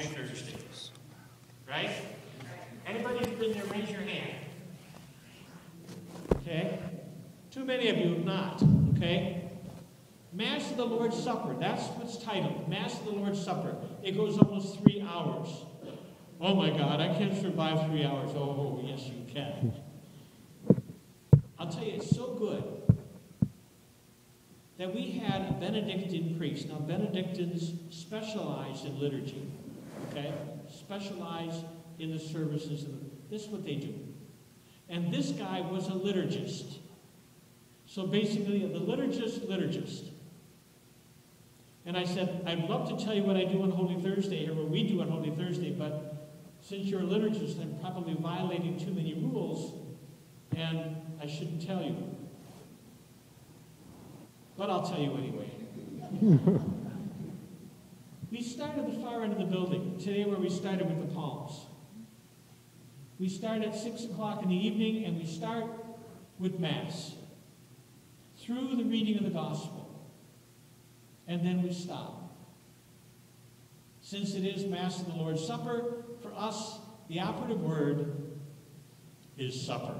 every Thursday. Right? Anybody who's been there, raise your hand. Okay? Too many of you have not. Okay? Mass of the Lord's Supper. That's what's titled. Mass of the Lord's Supper. It goes almost 3 hours. Oh my God, I can't survive 3 hours. Oh, yes you can. I'll tell you, it's so good that we had a Benedictine priest. Now, Benedictines specialize in liturgy, okay? Specialize in the services. This is what they do. And this guy was a liturgist. So basically, the liturgist. And I said, I'd love to tell you what I do on Holy Thursday, or what we do on Holy Thursday, but since you're a liturgist, I'm probably violating too many rules, and I shouldn't tell you. But I'll tell you anyway. We start at the far end of the building, today where we started with the palms. We start at 6 o'clock in the evening, and we start with Mass, through the reading of the Gospel. And then we stop. Since it is Mass of the Lord's Supper, for us, the operative word is supper.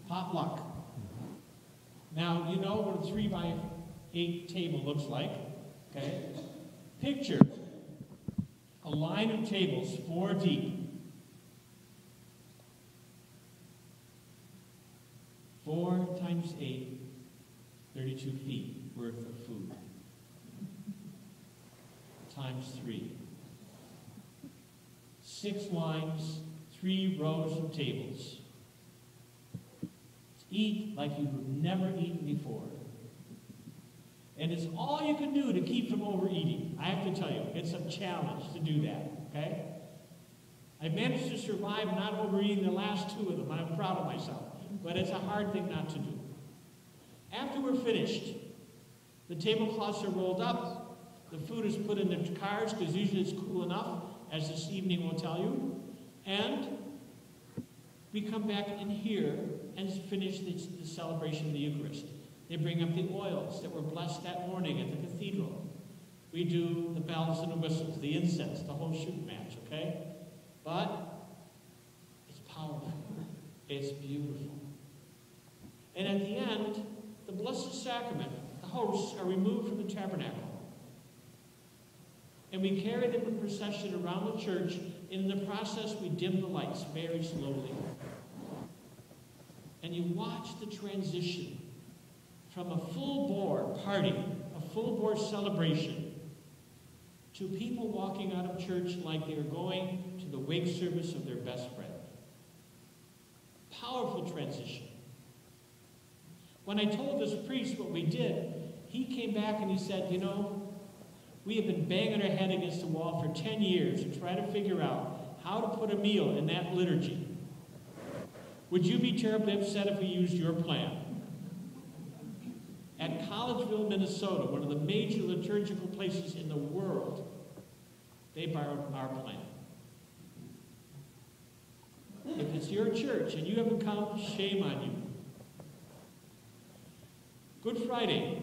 Potluck. Now, you know what a 3x8 table looks like, okay? Picture a line of tables, 4 deep. 4 times 8, 32 feet worth of food. Times 3. 6 lines, 3 rows of tables. Eat like you've never eaten before. And it's all you can do to keep from overeating. I have to tell you, it's a challenge to do that, okay? I managed to survive not overeating the last 2 of them. I'm proud of myself. But it's a hard thing not to do. After we're finished, the tablecloths are rolled up, the food is put in the cars, because usually it's cool enough, as this evening will tell you, and we come back in here and finish the celebration of the Eucharist. They bring up the oils that were blessed that morning at the cathedral. We do the bells and the whistles, the incense, the whole shoot match, okay? But it's powerful. It's beautiful. And at the end, the Blessed Sacrament, the hosts are removed from the tabernacle. And we carry them in procession around the church. In the process, we dim the lights very slowly. And you watch the transition from a full-bore party, a full-bore celebration, to people walking out of church like they're going to the wake service of their best friend. Powerful transition. When I told this priest what we did, he came back and he said, you know, we have been banging our head against the wall for 10 years to try to figure out how to put a meal in that liturgy. Would you be terribly upset if we used your plan? At Collegeville, Minnesota, one of the major liturgical places in the world, they borrowed our plan. If it's your church and you haven't come, shame on you. Good Friday,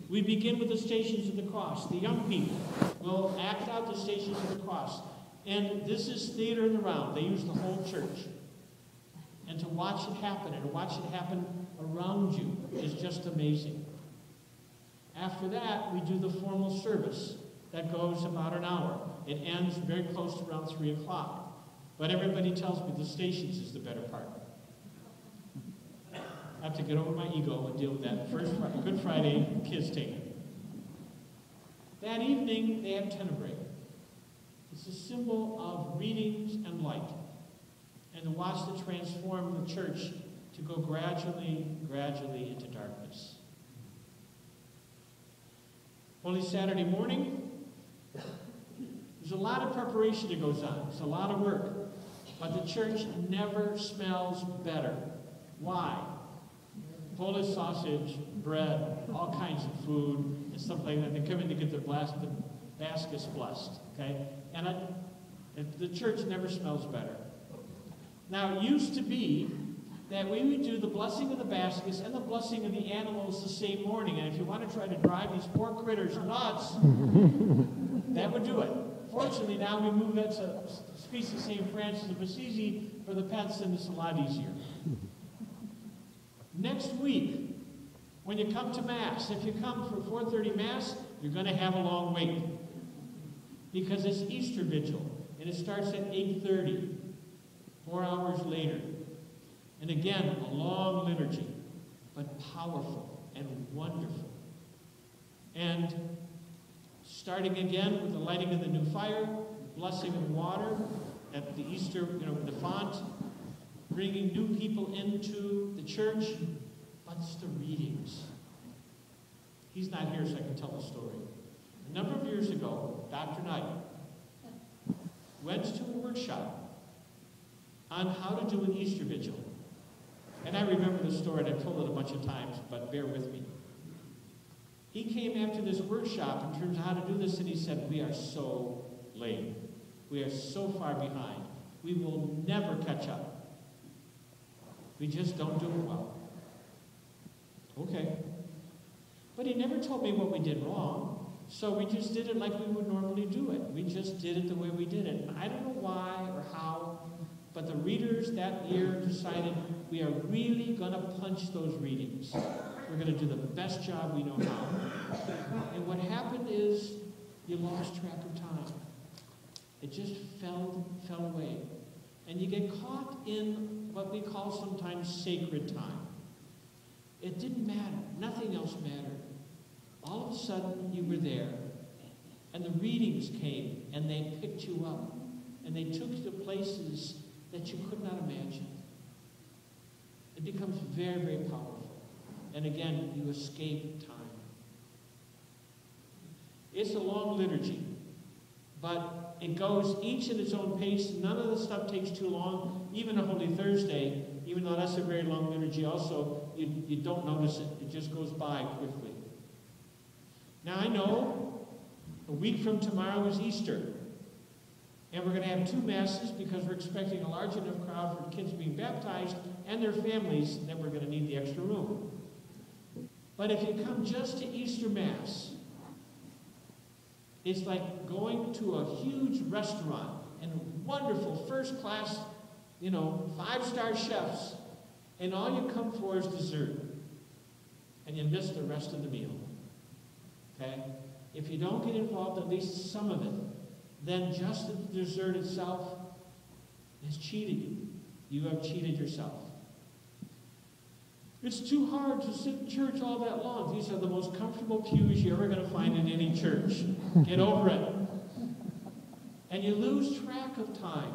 we begin with the Stations of the Cross. The young people will act out the Stations of the Cross. And this is theater in the round. They use the whole church. And to watch it happen, and to watch it happen around you, is just amazing. After that, we do the formal service. That goes about an hour. It ends very close to around 3 o'clock. But everybody tells me the Stations is the better part. I have to get over my ego and deal with that. First Good Friday, kids take it. That evening, they have tenebrae. It's a symbol of readings and light. And to watch the transform the church to go gradually into darkness. Holy Saturday morning, there's a lot of preparation that goes on. It's a lot of work. But the church never smells better. Why? Polish sausage, bread, all kinds of food, and stuff like that. They come in to get their baskets blessed, okay? And the church never smells better. Now, it used to be that we would do the blessing of the baskets and the blessing of the animals the same morning. And if you want to try to drive these poor critters nuts, that would do it. Fortunately, now we moved that to Feast of St. Francis of Assisi for the pets, and it's a lot easier. Next week, when you come to Mass, if you come for 4:30 Mass, you're going to have a long wait. Because it's Easter Vigil, and it starts at 8:30, 4 hours later. And again, a long liturgy, but powerful and wonderful. And starting again with the lighting of the new fire, blessing of water at the Easter, the font, bringing new people into the church, but it's the readings. He's not here, so I can tell the story. A number of years ago, Dr. Knight went to a workshop on how to do an Easter Vigil. And I remember the story, and I've told it a bunch of times, but bear with me. He came after this workshop in terms of how to do this, and he said, we are so late. We are so far behind. We will never catch up. We just don't do it well. Okay. But he never told me what we did wrong. So we just did it like we would normally do it. We just did it the way we did it. And I don't know why or how, but the readers that year decided we are really going to punch those readings. We're going to do the best job we know how. And what happened is you lost track of time. It just fell away. And you get caught in what we call sometimes sacred time. It didn't matter. Nothing else mattered. All of a sudden, you were there. And the readings came, and they picked you up. And they took you to places that you could not imagine. It becomes very, very powerful. And again, you escape time. It's a long liturgy, but it goes each at its own pace. None of the stuff takes too long. Even a Holy Thursday, even though that's a very long liturgy also, you don't notice it. It just goes by quickly. Now I know a week from tomorrow is Easter. And we're going to have 2 Masses because we're expecting a large enough crowd for kids being baptized and their families that we're going to need the extra room. But if you come just to Easter Mass, it's like going to a huge restaurant and wonderful first-class, 5-star chefs, and all you come for is dessert. And you miss the rest of the meal. Okay? If you don't get involved at least some of it, then just the dessert itself has cheated you. You have cheated yourself. It's too hard to sit in church all that long. These are the most comfortable pews you're ever going to find in any church. Get over it. And you lose track of time.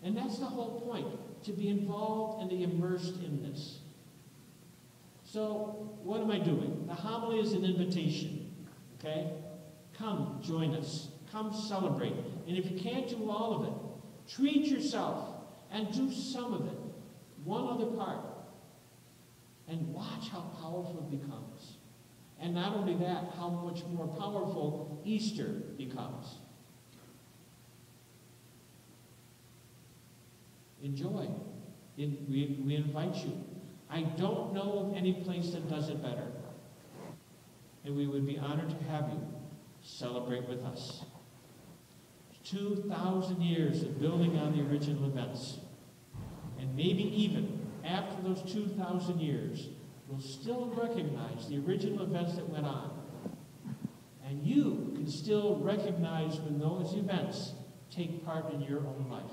And that's the whole point, to be involved and to be immersed in this. So, what am I doing? The homily is an invitation. Okay? Come, join us. Come celebrate. And if you can't do all of it, treat yourself and do some of it. One other part. And watch how powerful it becomes. And not only that, how much more powerful Easter becomes. Enjoy. We invite you. I don't know of any place that does it better. And we would be honored to have you celebrate with us. 2,000 years of building on the original events. And maybe even after those 2,000 years, we'll still recognize the original events that went on. And you can still recognize when those events take part in your own life.